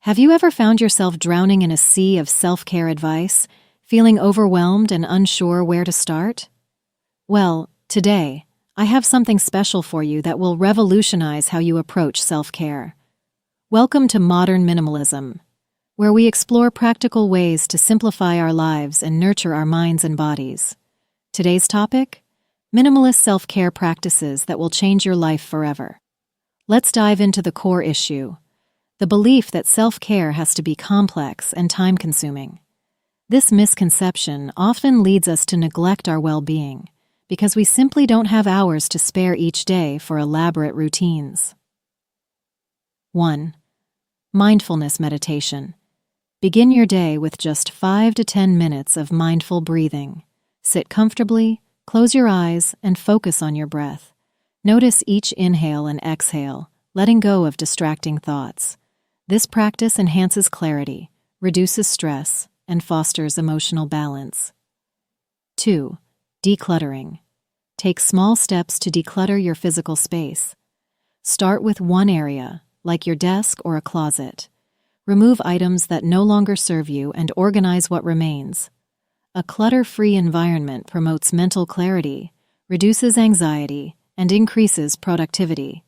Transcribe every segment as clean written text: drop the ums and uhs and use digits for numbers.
Have you ever found yourself drowning in a sea of self-care advice, feeling overwhelmed and unsure where to start? Well, today, I have something special for you that will revolutionize how you approach self-care. Welcome to Modern Minimalism, where we explore practical ways to simplify our lives and nurture our minds and bodies. Today's topic? Minimalist self-care practices that will change your life forever. Let's dive into the core issue, the belief that self-care has to be complex and time-consuming. This misconception often leads us to neglect our well-being because we simply don't have hours to spare each day for elaborate routines. 1. Mindfulness meditation. Begin your day with just 5 to 10 minutes of mindful breathing. Sit comfortably, close your eyes, and focus on your breath. Notice each inhale and exhale, letting go of distracting thoughts. This practice enhances clarity, reduces stress, and fosters emotional balance. 2. Decluttering. Take small steps to declutter your physical space. Start with one area, like your desk or a closet. Remove items that no longer serve you and organize what remains. A clutter-free environment promotes mental clarity, reduces anxiety, and increases productivity.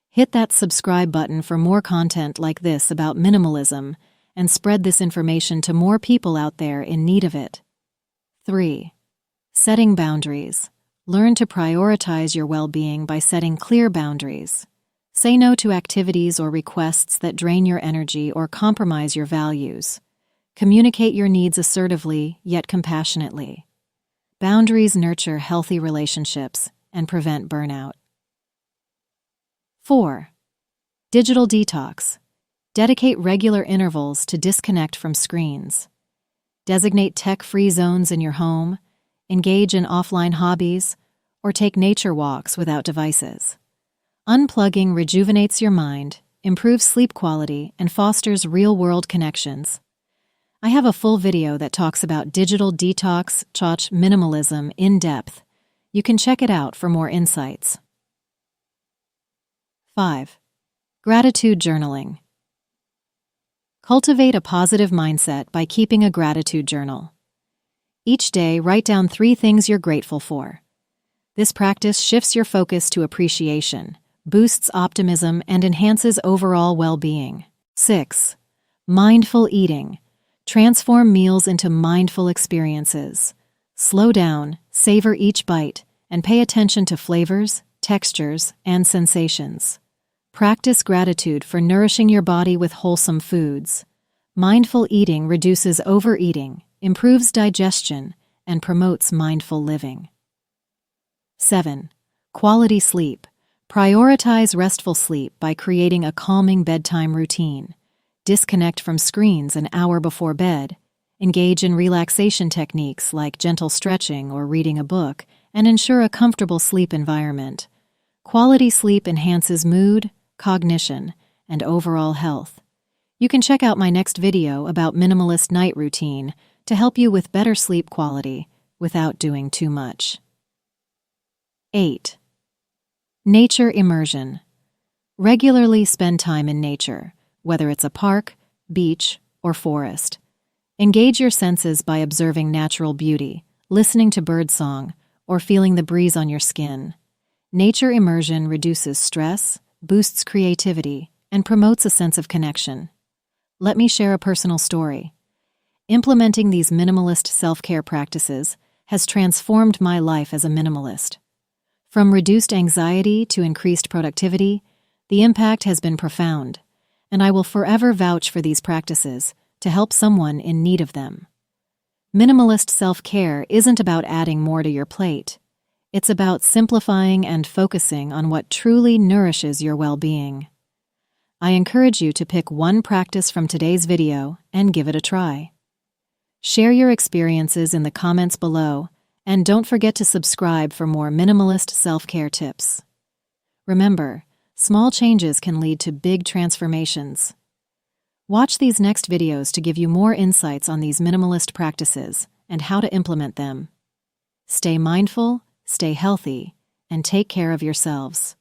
Hit that subscribe button for more content like this about minimalism and spread this information to more people out there in need of it. 3. Setting boundaries. Learn to prioritize your well-being by setting clear boundaries. Say no to activities or requests that drain your energy or compromise your values. Communicate your needs assertively, yet compassionately. Boundaries nurture healthy relationships and prevent burnout. 4. Digital detox. Dedicate regular intervals to disconnect from screens. Designate tech-free zones in your home, engage in offline hobbies, or take nature walks without devices. Unplugging rejuvenates your mind, improves sleep quality, and fosters real-world connections. I have a full video that talks about digital detox, minimalism in depth. You can check it out for more insights. 5. Gratitude journaling. Cultivate a positive mindset by keeping a gratitude journal. Each day, write down 3 things you're grateful for. This practice shifts your focus to appreciation, boosts optimism, and enhances overall well-being. 6. Mindful eating. Transform meals into mindful experiences. Slow down, savor each bite, and pay attention to flavors, textures, and sensations. Practice gratitude for nourishing your body with wholesome foods. Mindful eating reduces overeating, improves digestion, and promotes mindful living. 7. Quality sleep. Prioritize restful sleep by creating a calming bedtime routine. Disconnect from screens an hour before bed. Engage in relaxation techniques like gentle stretching or reading a book, and ensure a comfortable sleep environment. Quality sleep enhances mood, cognition, and overall health. You can check out my next video about minimalist night routine to help you with better sleep quality without doing too much. 8. Nature immersion. Regularly spend time in nature, whether it's a park, beach, or forest. Engage your senses by observing natural beauty, listening to birdsong, or feeling the breeze on your skin. Nature immersion reduces stress, boosts creativity, and promotes a sense of connection. Let me share a personal story. Implementing these minimalist self-care practices has transformed my life as a minimalist. From reduced anxiety to increased productivity, the impact has been profound, and I will forever vouch for these practices to help someone in need of them. Minimalist self-care isn't about adding more to your plate. It's about simplifying and focusing on what truly nourishes your well-being. I encourage you to pick one practice from today's video and give it a try. Share your experiences in the comments below, and don't forget to subscribe for more minimalist self-care tips. Remember, small changes can lead to big transformations. Watch these next videos to give you more insights on these minimalist practices and how to implement them. Stay mindful, stay healthy, and take care of yourselves.